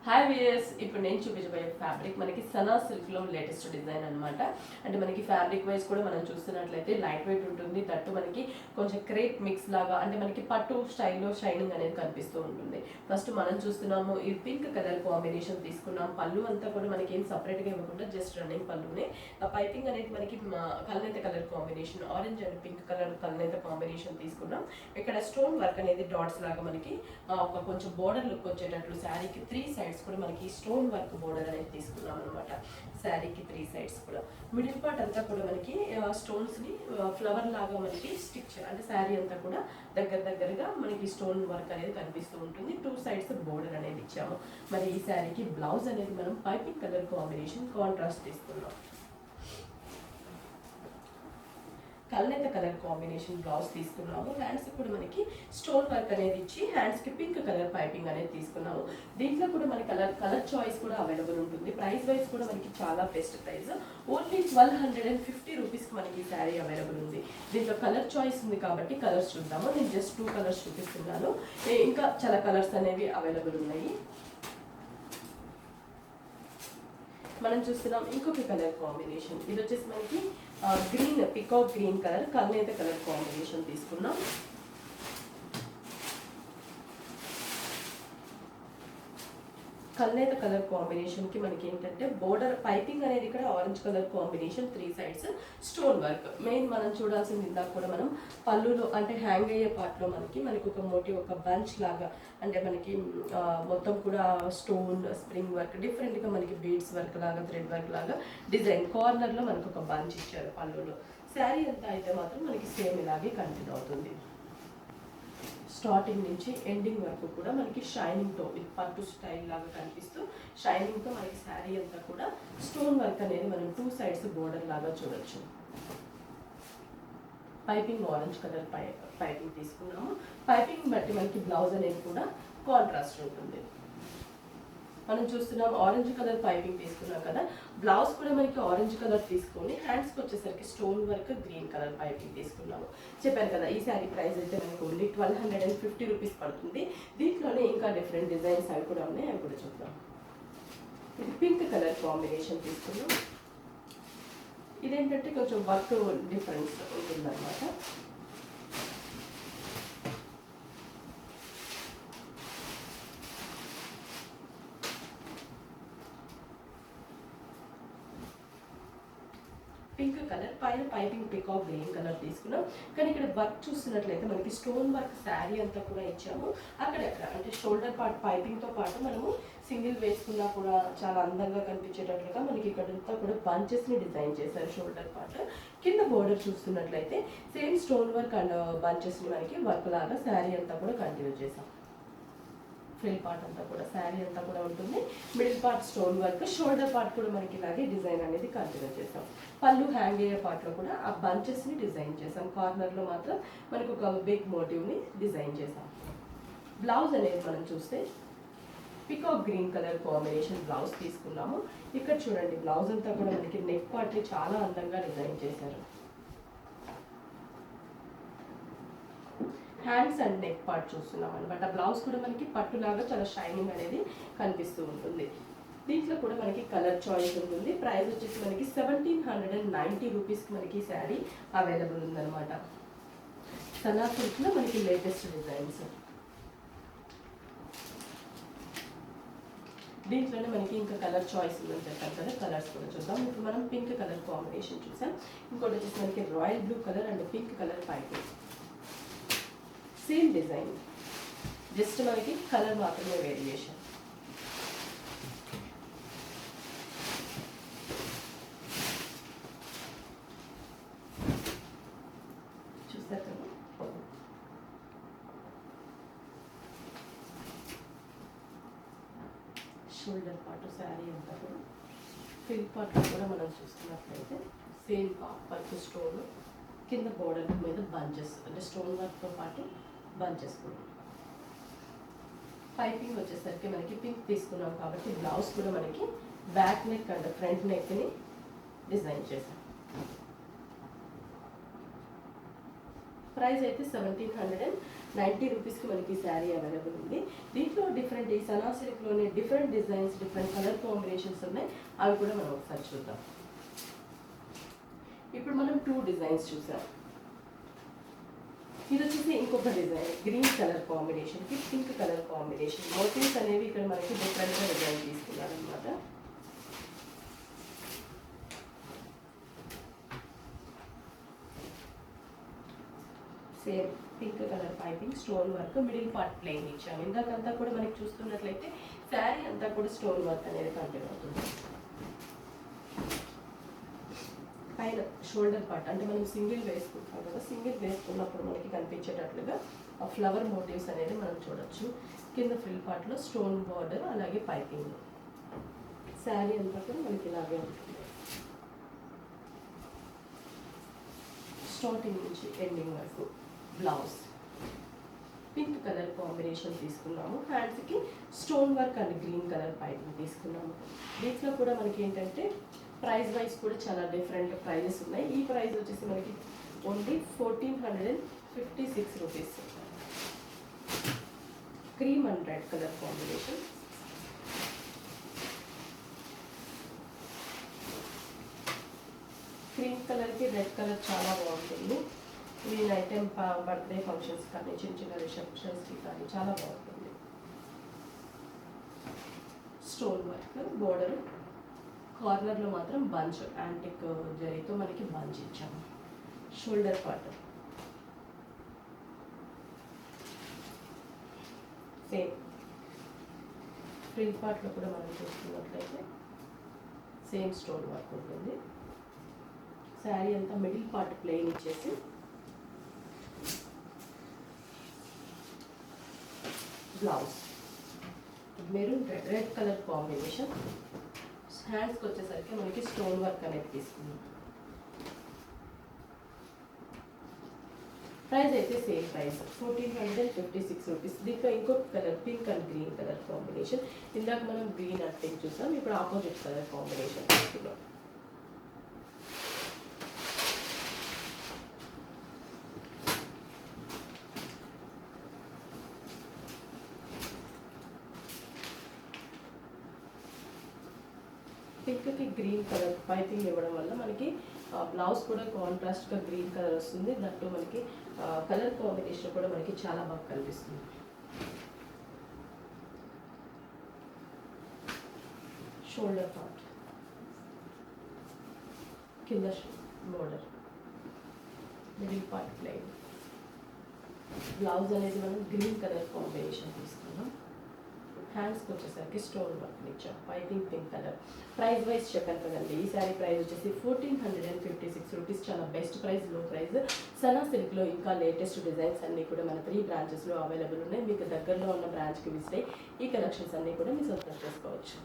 Hi viewers, ఇప్పుడు నేను చూపించబోయే ఫ్యాబ్రిక్ మనకి సనా సిల్క్లో లేటెస్ట్ డిజైన్ అనమాట. అంటే మనకి ఫ్యాబ్రిక్ వైజ్ కూడా మనం చూస్తున్నట్లయితే లైట్ వెయిట్ ఉంటుంది. దట్టు మనకి కొంచెం క్రేప్ మిక్స్ లాగా అంటే మనకి పట్టు స్టైల్లో షైనింగ్ అనేది కనిపిస్తూ ఉంటుంది. ఫస్ట్ మనం చూస్తున్నాము ఈ పింక్ కలర్ కాంబినేషన్ తీసుకున్నాం. పళ్ళు అంతా కూడా మనకి ఏం సపరేట్గా ఇవ్వకుండా జస్ట్ రన్నింగ్ పళ్ళునే. ఆ పైపింగ్ అనేది మనకి కలనేత colour combination, orange and pink colour కలనేత కాంబినేషన్ తీసుకున్నాం. ఇక్కడ స్టోన్ వర్క్ అనేది డాట్స్ లాగా మనకి ఒక కొంచెం బోర్డర్ లుక్ వచ్చేటట్లు శారీకి 3 సైడ్స్ కూడా మనకి స్టోన్ వర్క్ బోర్డర్ అనేది తీసుకున్నాం అనమాట. శారీకి 3 సైడ్స్ కూడా మిడిల్ పార్ట్ అంతా కూడా మనకి స్టోన్స్ ని ఫ్లవర్ లాగా మనకి స్టిచ్ అంటే శారీ అంతా కూడా దగ్గరగా మనకి స్టోన్ వర్క్ అనేది కనిపిస్తూ ఉంటుంది. 2 సైడ్స్ బోర్డర్ అనేది ఇచ్చాము. మరి ఈ శారీకి బ్లౌజ్ అనేది మనం పైపింగ్ కలర్ కాంబినేషన్ కాంట్రాస్ట్ తీసుకున్నాం. కల్నేత కలర్ కాంబినేషన్ బ్లౌజ్ తీసుకున్నాము. హ్యాండ్స్ కూడా మనకి స్టోన్ వర్క్ అనేది ఇచ్చి హ్యాండ్స్ కి పింక్ కలర్ పైపింగ్ అనేది తీసుకున్నాము. దీంట్లో కూడా మనకి కలర్ చాయిస్ కూడా అవైలబుల్ ఉంటుంది. ప్రైస్ వైజ్ కూడా మనకి చాలా బెస్ట్ ప్రైస్, ఓన్లీ 1250 రూపీస్ కి మనకి ఈ శారీ అవైలబుల్ ఉంది. దీంట్లో కలర్ చాయిస్ ఉంది కాబట్టి కలర్స్ చూద్దాము. నేను జస్ట్ 2 కలర్స్ చూపిస్తున్నాను, ఇంకా చాలా కలర్స్ అనేవి అవైలబుల్ ఉన్నాయి. మనం చూస్తున్నాం ఇంకొక కలర్ కాంబినేషన్. ఇది వచ్చేసి మనకి గ్రీన్, పికాక్ గ్రీన్ కలర్ కల్నేత కలర్ కాంబినేషన్ తీసుకున్నాం. కల్నేత కలర్ కాంబినేషన్ కి మనకి ఏంటంటే బోర్డర్ పైపింగ్ అనేది ఇక్కడ orange colour combination, 3 sides stone work. Main మనం చూడాల్సింది ఇందాక కూడా మనం పళ్ళులో అంటే హ్యాంగ్ అయ్యే పార్ట్ లో మనకి ఒక మోటివ్, ఒక బంచ్ లాగా అంటే మనకి మొత్తం కూడా స్టోన్ స్ప్రింగ్ వర్క్, డిఫరెంట్ గా మనకి బీడ్స్ వర్క్ లాగా, థ్రెడ్ వర్క్ లాగా డిజైన్ కార్నర్ లో మనకు ఒక బంచ్ ఇచ్చారు పళ్ళులో. శారీ అంతా అయితే మాత్రం మనకి సేమ్ ఇలాగే కంటిన్యూ అవుతుంది. స్టార్టింగ్ నుంచి ఎండింగ్ వరకు కూడా మనకి షైనింగ్తో పట్టు స్టైల్ లాగా కనిపిస్తూ షైనింగ్తో మనకి శారీ అంతా కూడా స్టోన్ వర్క్ అనేది మనం 2 సైడ్స్ బోర్డర్ లాగా చూడొచ్చు. పైపింగ్ ఆరెంజ్ కలర్ పైపింగ్ తీసుకున్నాము. పైపింగ్ బట్టి మనకి బ్లౌజ్ అనేది కూడా కాంట్రాస్ట్ ఉంటుంది. మనం చూస్తున్నాం ఆరెంజ్ కలర్ పైపింగ్ తీసుకున్నాం కదా, బ్లౌజ్ కూడా మనకి ఆరెంజ్ కలర్ తీసుకొని హ్యాండ్స్కి వచ్చేసరికి stone work green colour piping తీసుకున్నాము. చెప్పాను కదా ఈ శారీ ప్రైస్ అయితే మనకు ఓన్లీ 1250 రూపీస్ పడుతుంది. దీంట్లోనే ఇంకా డిఫరెంట్ డిజైన్స్ అవి కూడా ఉన్నాయి, అవి కూడా చూద్దాం. ఇది పింక్ కలర్ కాంబినేషన్ తీసుకున్నాం. ఇదేంటంటే కొంచెం వర్క్ డిఫరెన్స్ ఉంటుందన్నమాట. పింక్ కలర్ పైన పైపింగ్ పికాక్ గ్రీన్ కలర్ తీసుకున్నాం. కానీ ఇక్కడ వర్క్ చూస్తున్నట్లయితే మనకి స్టోన్ వర్క్ శారీ అంతా కూడా ఇచ్చాము. అక్కడెక్కడ అంటే షోల్డర్ పార్ట్ పైపింగ్తో పాటు మనము సింగిల్ వేసుకున్నా కూడా చాలా అందంగా కనిపించేటట్లుగా మనకి ఇక్కడంతా కూడా బంచెస్ని డిజైన్ చేశారు. షోల్డర్ పార్ట్ కింద బోర్డర్ చూస్తున్నట్లయితే సేమ్ స్టోన్ వర్క్ అండ్ బంచెస్ని మనకి వర్క్ లాగా శారీ అంతా కూడా కంటిన్యూ చేసాం. ఫ్రిల్ పార్ట్ అంతా కూడా శారీ అంతా కూడా ఉంటుంది. Middle part stone work, shoulder part కూడా మనకి ఇలాగే డిజైన్ అనేది కంటిన్యూ చేసాం. పళ్ళు హ్యాంగ్ అయ్యే పార్ట్లో కూడా ఆ బంచెస్ని డిజైన్ చేసాం. కార్నర్లో మాత్రం మనకు ఒక బిగ్ మోటివ్ని డిజైన్ చేసాం. బ్లౌజ్ అనేది మనం చూస్తే peacock green colour combination blouse తీసుకున్నాము. ఇక్కడ చూడండి బ్లౌజ్ అంతా కూడా మనకి నెక్ పార్ట్ని చాలా అందంగా డిజైన్ చేశారు. హ్యాండ్స్ అండ్ నెక్ పార్ట్ చూస్తున్నాం అనమాట. బ్లౌజ్ కూడా మనకి పట్టులాగా చాలా షైనింగ్ అనేది కనిపిస్తూ ఉంటుంది. దీంట్లో కూడా మనకి కలర్ చాయిస్ ఉంటుంది. ప్రైస్ వచ్చేసి మనకి 1790 రూపీస్కి మనకి శారీ అవైలబుల్ ఉందన్నమాట. సనా సిల్క్లో మనకి లేటెస్ట్ డిజైన్స్. దీంట్లోనే మనకి ఇంకా కలర్ చాయిస్ ఉందని చెప్పాను కదా, కలర్స్ కూడా చూద్దాం. ఇప్పుడు మనం పింక్ కలర్ కాంబినేషన్ చూసాం. ఇంకోటి వచ్చేసి మనకి royal blue colour and pink colour piping, same design, just మనకి కలర్ మాత్రమే వేరియేషన్. చూస్తారు కదా, షోల్డర్ పార్ట్ శారీ అంతా కూడా ఫిల్ పార్ట్ కూడా మనం చూస్తున్నట్లయితే సేమ్ పర్పు స్టోన్, కింద బోర్డర్ మీద బంచెస్ అంటే స్టోన్ వర్క్తో పాటు బంచెస్ కూడా. పైపింగ్ వచ్చేసరికి మనకి పింక్ తీసుకున్నాం కాబట్టి బ్లౌజ్ కూడా మనకి బ్యాక్ నెక్ అండ్ ఫ్రంట్ నెక్ని డిజైన్ చేసాం. ప్రైస్ అయితే 1790 రూపీస్కి మనకి శారీ అవైలబుల్ ఉంది. దీంట్లో డిఫరెంట్ ఈ సనా సిల్క్లోనే different designs, different colour combinations ఉన్నాయి. అవి కూడా మనం ఒకసారి చూద్దాం. ఇప్పుడు మనం 2 డిజైన్స్ చూసాం. ఇది వచ్చేసి ఇంకొక డిజైన్, గ్రీన్ కలర్ కాంబినేషన్కి పింక్ కలర్ కాంబినేషన్. మోటివ్స్ అనేవి ఇక్కడ మనకి డిఫరెంట్గా డిజైన్ తీసుకున్నారనమాట. Same pink colour piping, stone work, middle part plain ఇచ్చాము. ఇందాకంతా కూడా మనకి చూస్తున్నట్లయితే శారీ అంతా కూడా స్టోన్ వర్క్ అనేది కంటిన్యూ అవుతుంది. పైన షోల్డర్ పార్ట్ అంటే మనం సింగిల్ వేసుకుంటాం కదా, సింగిల్ వేసుకున్నప్పుడు మనకి కనిపించేటట్లుగా ఆ ఫ్లవర్ మోటివ్స్ అనేది మనం చూడొచ్చు. కింద ఫ్రిల్ పార్ట్లో స్టోన్ బార్డర్, అలాగే పైపింగ్. శారీ అంతా కూడా మనకి ఇలాగే ఉంటుంది. స్టార్టింగ్ నుంచి ఎండింగ్ వరకు బ్లౌజ్ పింక్ కలర్ కాంబినేషన్ తీసుకున్నాము. హ్యాండ్స్కి stone work and green colour piping తీసుకున్నాము. దీంట్లో కూడా మనకి ఏంటంటే ప్రైస్ వైజ్ కూడా చాలా డిఫరెంట్ ప్రైజెస్ ఉన్నాయి. ఈ ప్రైస్ వచ్చేసి మనకి only 1456 rupees. Cream and red colour combination. Cream కలర్కి రెడ్ కలర్ చాలా బాగుంటుంది. ఇది నైట్ టైం బర్త్డే ఫంక్షన్స్ కానీ చిన్న చిన్న రిసెప్షన్స్కి కానీ చాలా బాగుంటుంది. స్టోన్ వర్క్ బోర్డర్, కార్నర్లో మాత్రం బంచ్ యాంటిక్ జరీతో మనకి బంచ్ ఇచ్చాము. షోల్డర్ పార్ట్ సేమ్ ఫ్రిల్ పార్ట్లో కూడా మనం చూస్తున్నట్లయితే సేమ్ స్టోన్ వర్క్ ఉంటుంది. శారీ అంతా మిడిల్ పార్ట్ ప్లెయిన్ ఇచ్చేసి blouse maroon red colour combination. హ్యాండ్స్కి వచ్చేసరికి మనకి స్టోన్ వర్క్ అనేది తీసుకున్నాం. ప్రైస్ అయితే సేమ్ ప్రైస్ 1456 రూపీస్. దీంట్లో ఇంకొక colour pink and green colour combination. ఇందాక మనం గ్రీన్ అండ్ పింక్ చూసాం, ఇప్పుడు ఆపోజిట్ కలర్ కాంబినేషన్ తీసుకున్నాం. పింక్కి గ్రీన్ కలర్ పైపింగ్ ఇవ్వడం వల్ల మనకి బ్లౌజ్ కూడా కాంట్రాస్ట్గా గ్రీన్ కలర్ వస్తుంది. దాంట్లో మనకి కలర్ కాంబినేషన్ కూడా మనకి చాలా బాగా కనిపిస్తుంది. షోల్డర్ పార్ట్, కింద border, middle part plain. Blouse అనేది మనం గ్రీన్ కలర్ కాంబినేషన్ తీసుకున్నాం. హ్యాండ్స్కి వచ్చేసరికి స్టోన్ వర్క్ ఇచ్చాం. Piping pink colour. Price wise చెప్పాను కదండి, ఈ శారీ ప్రైస్ వచ్చేసి 1456 రూపీస్. చాలా బెస్ట్ ప్రైస్, లో ప్రైస్. సనా సిల్క్లో ఇంకా లేటెస్ట్ డిజైన్స్ అన్నీ కూడా మన 3 బ్రాంచెస్లో అవైలబుల్ ఉన్నాయి. మీకు దగ్గరలో ఉన్న బ్రాంచ్కి విజిట్ అయ్యి ఈ కలెక్షన్స్ అన్నీ కూడా మీరు సొంతం చేసుకోవచ్చు.